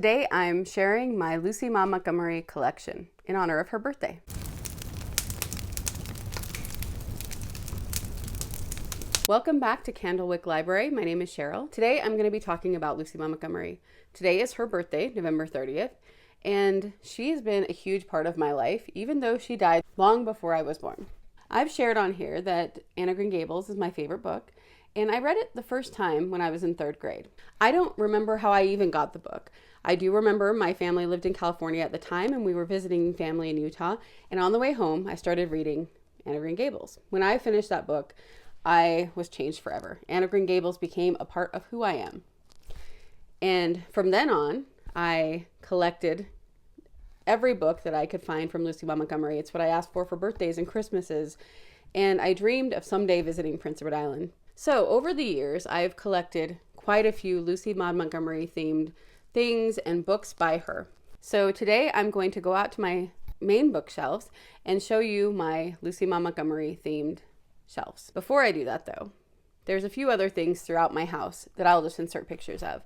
Today I'm sharing my Lucy Maud Montgomery collection in honor of her birthday. Welcome back to Candlewick Library. My name is Cheryl. Today I'm going to be talking about Lucy Maud Montgomery. Today is her birthday, November 30th, and she's been a huge part of my life, even though she died long before I was born. I've shared on here that Anne of Green Gables is my favorite book, and I read it the first time when I was in 3rd grade. I don't remember how I even got the book. I do remember my family lived in California at the time, and we were visiting family in Utah, and on the way home, I started reading Anne of Green Gables. When I finished that book, I was changed forever. Anne of Green Gables became a part of who I am. And from then on, I collected every book that I could find from Lucy Maud Montgomery. It's what I asked for birthdays and Christmases, and I dreamed of someday visiting Prince Edward Island. So over the years, I've collected quite a few Lucy Maud Montgomery themed things and books by her. So today I'm going to go out to my main bookshelves and show you my Lucy Maud Montgomery themed shelves. Before I do that though, there's a few other things throughout my house that I'll just insert pictures of.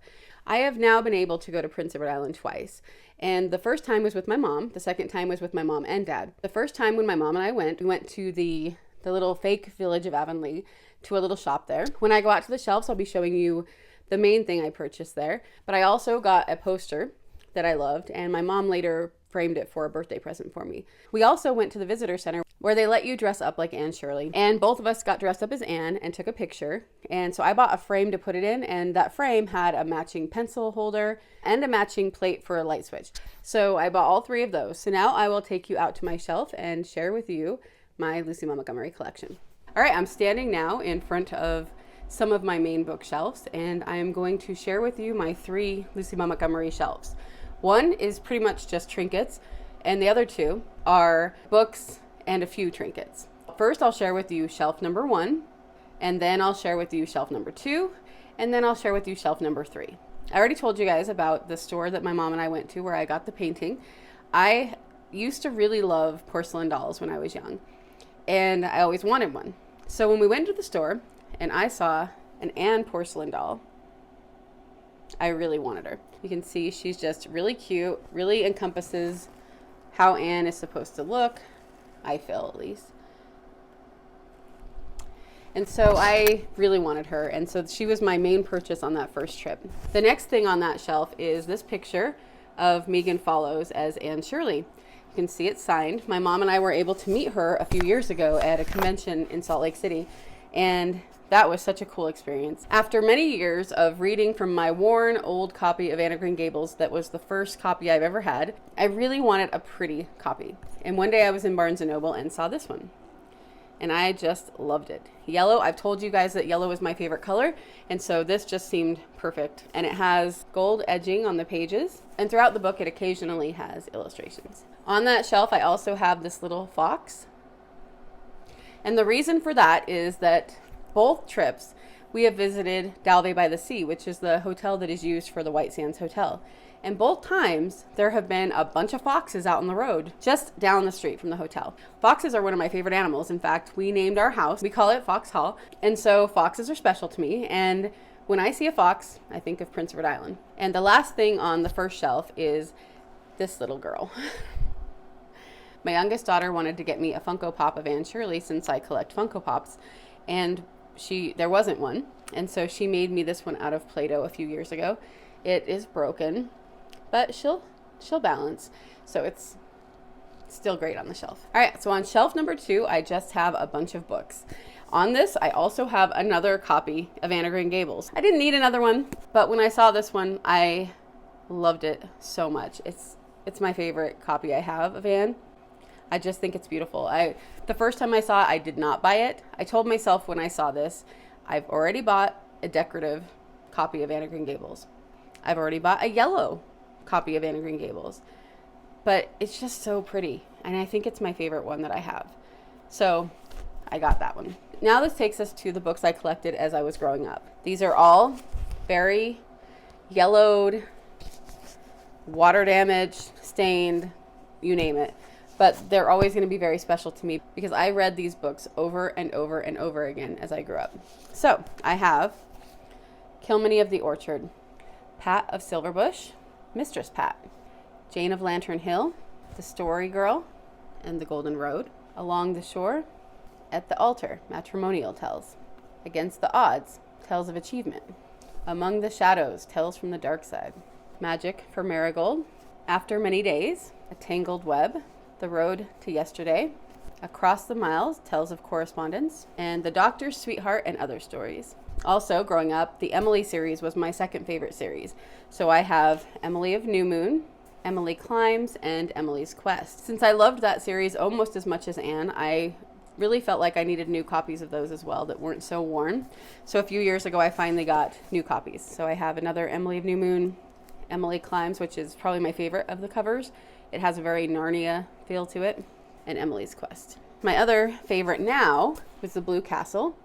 I have now been able to go to Prince Edward Island twice. And the first time was with my mom. The second time was with my mom and dad. The first time when my mom and I went, we went to the little fake village of Avonlea, to a little shop there. When I go out to the shelves, I'll be showing you the main thing I purchased there. But I also got a poster that I loved, and my mom later framed it for a birthday present for me. We also went to the visitor center where they let you dress up like Anne Shirley. And both of us got dressed up as Anne and took a picture. And so I bought a frame to put it in, and that frame had a matching pencil holder and a matching plate for a light switch. So I bought all 3 of those. So now I will take you out to my shelf and share with you my Lucy Maud Montgomery collection. All right, I'm standing now in front of some of my main bookshelves, and I am going to share with you my 3 Lucy Maud Montgomery shelves. One is pretty much just trinkets, and the other 2 are books and a few trinkets. First, I'll share with you shelf number 1, and then I'll share with you shelf number 2, and then I'll share with you shelf number 3. I already told you guys about the store that my mom and I went to where I got the painting. I used to really love porcelain dolls when I was young, and I always wanted one. So when we went to the store and I saw an Anne porcelain doll, I really wanted her. You can see she's just really cute, really encompasses how Anne is supposed to look, I feel at least. And so I really wanted her, and so she was my main purchase on that first trip. The next thing on that shelf is this picture of Megan Follows as Anne Shirley. You can see it's signed. My mom and I were able to meet her a few years ago at a convention in Salt Lake City, and that was such a cool experience. After many years of reading from my worn old copy of Anne of Green Gables that was the first copy I've ever had, I really wanted a pretty copy. And one day I was in Barnes & Noble and saw this one, and I just loved it. Yellow, I've told you guys that yellow is my favorite color, and so this just seemed perfect. And it has gold edging on the pages, and throughout the book it occasionally has illustrations. On that shelf I also have this little fox, and the reason for that is that both trips we have visited Dalvey by the Sea, which is the hotel that is used for the White Sands Hotel. And both times there have been a bunch of foxes out on the road just down the street from the hotel. Foxes are one of my favorite animals. In fact, we named our house, we call it Fox Hall. And so foxes are special to me. And when I see a fox, I think of Prince Edward Island. And the last thing on the first shelf is this little girl. My youngest daughter wanted to get me a Funko Pop of Anne Shirley since I collect Funko Pops. And there wasn't one. And so she made me this one out of Play-Doh a few years ago. It is broken, but she'll balance. So it's still great on the shelf. All right, so on shelf number 2, I just have a bunch of books. On this, I also have another copy of Anne of Green Gables. I didn't need another one, but when I saw this one, I loved it so much. It's my favorite copy I have of Anne. I just think it's beautiful. The first time I saw it, I did not buy it. I told myself when I saw this, I've already bought a decorative copy of Anne of Green Gables. I've already bought a yellow copy of Anne of Green Gables. But it's just so pretty, and I think it's my favorite one that I have. So I got that one. Now this takes us to the books I collected as I was growing up. These are all very yellowed, water damaged, stained, you name it. But they're always going to be very special to me because I read these books over and over and over again as I grew up. So I have Kilmeny of the Orchard, Pat of Silverbush, Mistress Pat, Jane of Lantern Hill, The Story Girl, and The Golden Road, Along the Shore, At the Altar, Matrimonial Tales, Against the Odds, Tales of Achievement, Among the Shadows, Tales from the Dark Side, Magic for Marigold, After Many Days, A Tangled Web, The Road to Yesterday, Across the Miles, Tales of Correspondence, and The Doctor's Sweetheart and Other Stories. Also, growing up, the Emily series was my second favorite series. So I have Emily of New Moon, Emily Climbs, and Emily's Quest. Since I loved that series almost as much as Anne, I really felt like I needed new copies of those as well that weren't so worn. So a few years ago, I finally got new copies. So I have another Emily of New Moon, Emily Climbs, which is probably my favorite of the covers. It has a very Narnia feel to it, and Emily's Quest. My other favorite now was The Blue Castle.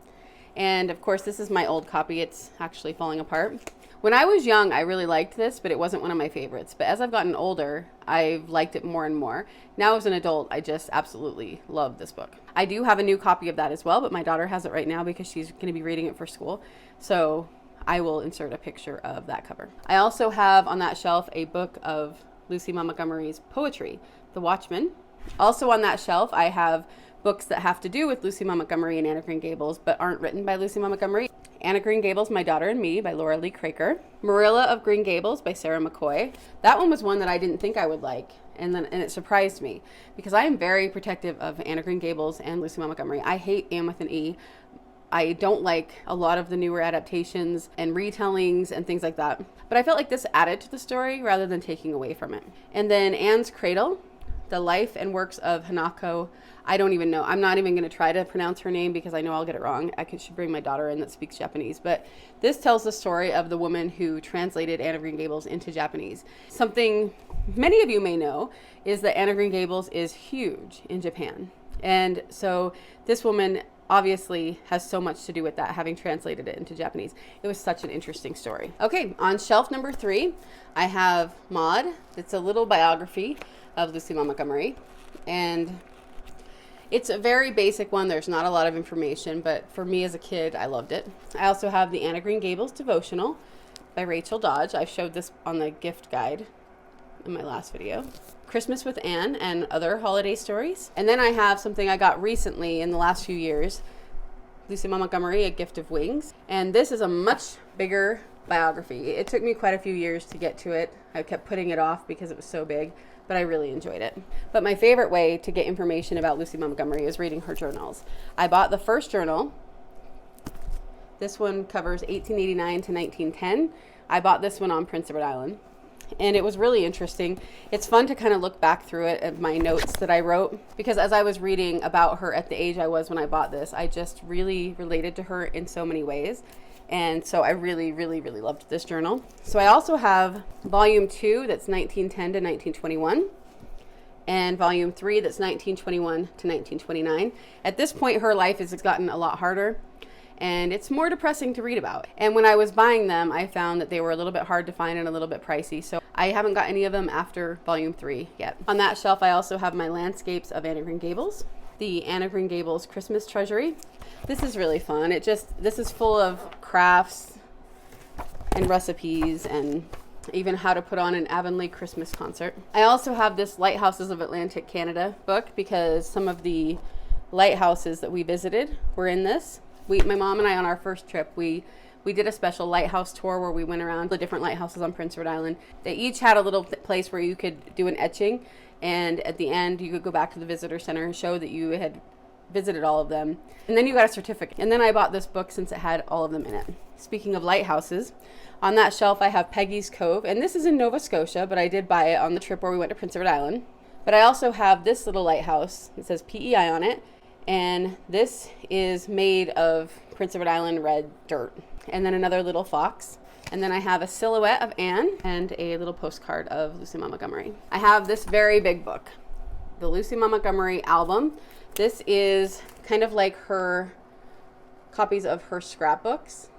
And of course, this is my old copy. It's actually falling apart. When I was young, I really liked this, but it wasn't one of my favorites. But as I've gotten older, I've liked it more and more. Now as an adult, I just absolutely love this book. I do have a new copy of that as well, but my daughter has it right now because she's going to be reading it for school. So I will insert a picture of that cover. I also have on that shelf a book of Lucy Maud Montgomery's poetry, The Watchman. Also on that shelf, I have books that have to do with Lucy Maud Montgomery and Anne of Green Gables, but aren't written by Lucy Maud Montgomery. Anne of Green Gables, My Daughter and Me by Laura Lee Craker. Marilla of Green Gables by Sarah McCoy. That one was one that I didn't think I would like, and it surprised me because I am very protective of Anne of Green Gables and Lucy Maud Montgomery. I hate Anne with an E. I don't like a lot of the newer adaptations and retellings and things like that. But I felt like this added to the story rather than taking away from it. And then Anne's Cradle, The Life and Works of Hanako. I don't even know. I'm not even going to try to pronounce her name because I know I'll get it wrong. Should bring my daughter in that speaks Japanese. But this tells the story of the woman who translated Anne of Green Gables into Japanese. Something many of you may know is that Anne of Green Gables is huge in Japan. And so this woman obviously has so much to do with that, having translated it into Japanese. It was such an interesting story. Okay, on shelf number 3, I have Maud. It's a little biography of Lucy Maud Montgomery. And it's a very basic one. There's not a lot of information, but for me as a kid, I loved it. I also have the Anne of Green Gables devotional by Rachel Dodge. I showed this on the gift guide in my last video. Christmas with Anne and Other Holiday Stories. And then I have something I got recently in the last few years, Lucy Maud Montgomery, A Gift of Wings. And this is a much bigger biography. It took me quite a few years to get to it. I kept putting it off because it was so big, but I really enjoyed it. But my favorite way to get information about Lucy Maud Montgomery is reading her journals. I bought the first journal. This one covers 1889 to 1910. I bought this one on Prince Edward Island. And it was really interesting. It's fun to kind of look back through it at my notes that I wrote, because as I was reading about her at the age I was when I bought this, I just really related to her in so many ways. And so I really, really, really loved this journal. So I also have volume 2, that's 1910 to 1921, and volume 3, that's 1921 to 1929. At this point, her life has gotten a lot harder, and it's more depressing to read about. And when I was buying them, I found that they were a little bit hard to find and a little bit pricey. So I haven't got any of them after volume 3 yet. On that shelf, I also have my landscapes of Anne of Green Gables, the Anne of Green Gables Christmas Treasury. This is really fun. This is full of crafts and recipes and even how to put on an Avonlea Christmas concert. I also have this Lighthouses of Atlantic Canada book because some of the lighthouses that we visited were in this. My mom and I, on our first trip, we did a special lighthouse tour where we went around the different lighthouses on Prince Edward Island. They each had a little place where you could do an etching, and at the end you could go back to the visitor center and show that you had visited all of them, and then you got a certificate. And then I bought this book since it had all of them in it. Speaking of lighthouses, on that shelf I have Peggy's Cove, and this is in Nova Scotia, but I did buy it on the trip where we went to Prince Edward Island. But I also have this little lighthouse. It says PEI on it, and this is made of Prince Edward Island red dirt. And then another little fox. And then I have a silhouette of Anne and a little postcard of Lucy Maud Montgomery. I have this very big book, the Lucy Maud Montgomery album. This is kind of like her copies of her scrapbooks.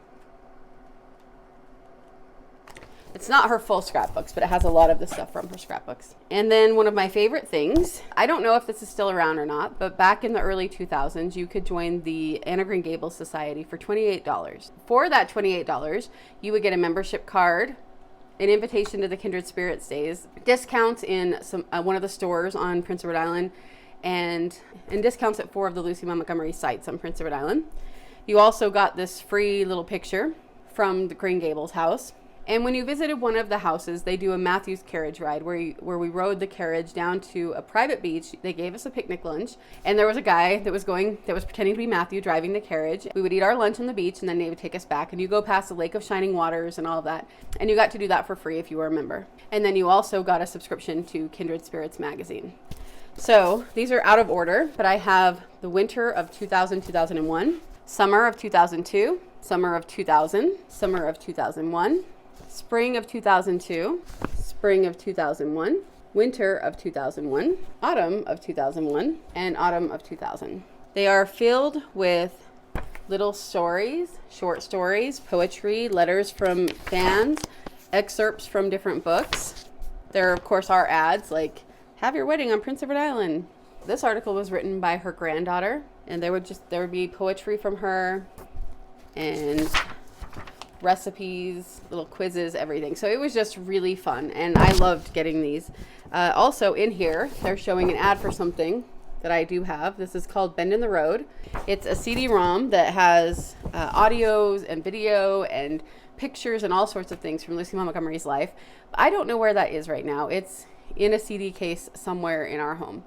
It's not her full scrapbooks, but it has a lot of the stuff from her scrapbooks. And then one of my favorite things, I don't know if this is still around or not, but back in the early 2000s, you could join the Anne of Green Gables Society for $28. For that $28, you would get a membership card an invitation to the Kindred Spirits Days, discounts in one of the stores on Prince Edward Island, and discounts at 4 of the Lucy Maud Montgomery sites on Prince Edward Island. You also got this free little picture from the Green Gables house. And when you visited one of the houses, they do a Matthew's carriage ride where we rode the carriage down to a private beach. They gave us a picnic lunch, and there was a guy that was pretending to be Matthew driving the carriage. We would eat our lunch on the beach, and then they would take us back, and you go past the Lake of Shining Waters and all of that. And you got to do that for free if you were a member. And then you also got a subscription to Kindred Spirits magazine. So these are out of order, but I have the winter of 2000-2001, summer of 2002, summer of 2000, summer of 2001, spring of 2002, spring of 2001, winter of 2001, autumn of 2001, and autumn of 2000. They are filled with little stories, short stories, poetry, letters from fans, excerpts from different books. There, of course, are ads like, have your wedding on Prince Edward Island. This article was written by her granddaughter, and there would be poetry from her and recipes, little quizzes, everything. So it was just really fun, and I loved getting these. Also in here, they're showing an ad for something that I do have. This is called Bend in the Road. It's a CD-ROM that has audios and video and pictures and all sorts of things from Lucy Maud Montgomery's life. I don't know where that is right now. It's in a CD case somewhere in our home.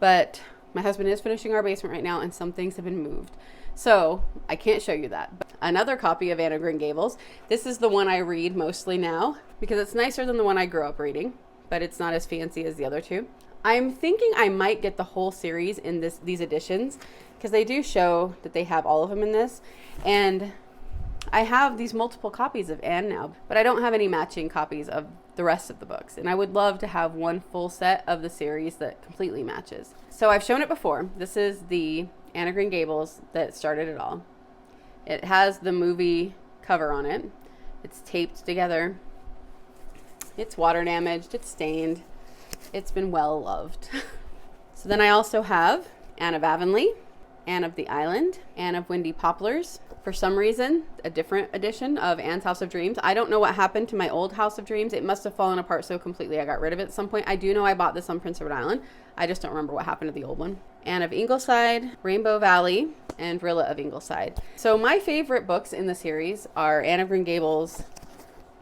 But my husband is finishing our basement right now, and some things have been moved. So I can't show you that. But another copy of Anne of Green Gables. This is the one I read mostly now because it's nicer than the one I grew up reading, but it's not as fancy as the other two. I'm thinking I might get the whole series in these editions because they do show that they have all of them in this. And I have these multiple copies of Anne now, but I don't have any matching copies of the rest of the books. And I would love to have one full set of the series that completely matches. So I've shown it before. This is the Anne of Green Gables that started it all. It has the movie cover on it. It's taped together. It's water damaged. It's stained. It's been well loved. So then I also have Anne of Avonlea, Anne of the Island, Anne of Windy Poplars. For some reason, a different edition of Anne's House of Dreams. I don't know what happened to my old House of Dreams. It must have fallen apart so completely I got rid of it at some point. I do know I bought this on Prince Edward Island. I just don't remember what happened to the old one. Anne of Ingleside, Rainbow Valley, and Rilla of Ingleside. So my favorite books in the series are Anne of Green Gables,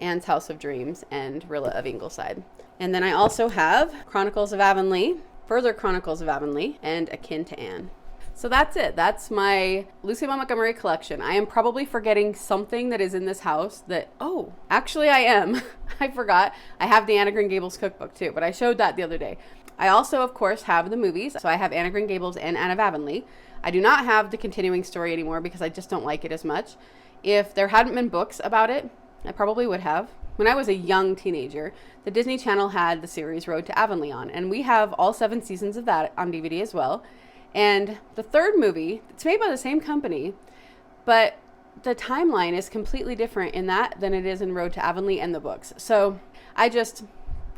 Anne's House of Dreams, and Rilla of Ingleside. And then I also have Chronicles of Avonlea, Further Chronicles of Avonlea, and Akin to Anne. So that's it. That's my Lucy Maud Montgomery collection. I am probably forgetting something that is in this house that, oh, actually I am. I forgot. I have the Anne of Green Gables cookbook too, but I showed that the other day. I also, of course, have the movies. So I have Anne of Green Gables and Anne of Avonlea. I do not have the continuing story anymore because I just don't like it as much. If there hadn't been books about it, I probably would have. When I was a young teenager, the Disney Channel had the series Road to Avonlea on, and we have all 7 seasons of that on DVD as well. And the third movie, it's made by the same company, but the timeline is completely different in that than it is in Road to Avonlea and the books. So I just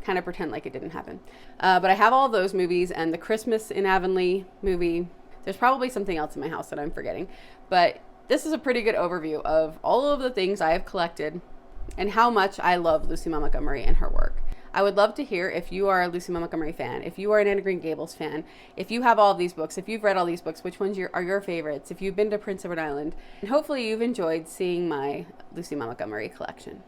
kind of pretend like it didn't happen. But I have all of those movies and the Christmas in Avonlea movie. There's probably something else in my house that I'm forgetting. But this is a pretty good overview of all of the things I have collected and how much I love Lucy Maud Montgomery and her work. I would love to hear if you are a Lucy Maud Montgomery fan, if you are an Anne of Green Gables fan, if you have all of these books, if you've read all these books, which ones are your favorites, if you've been to Prince Edward Island. And hopefully you've enjoyed seeing my Lucy Maud Montgomery collection.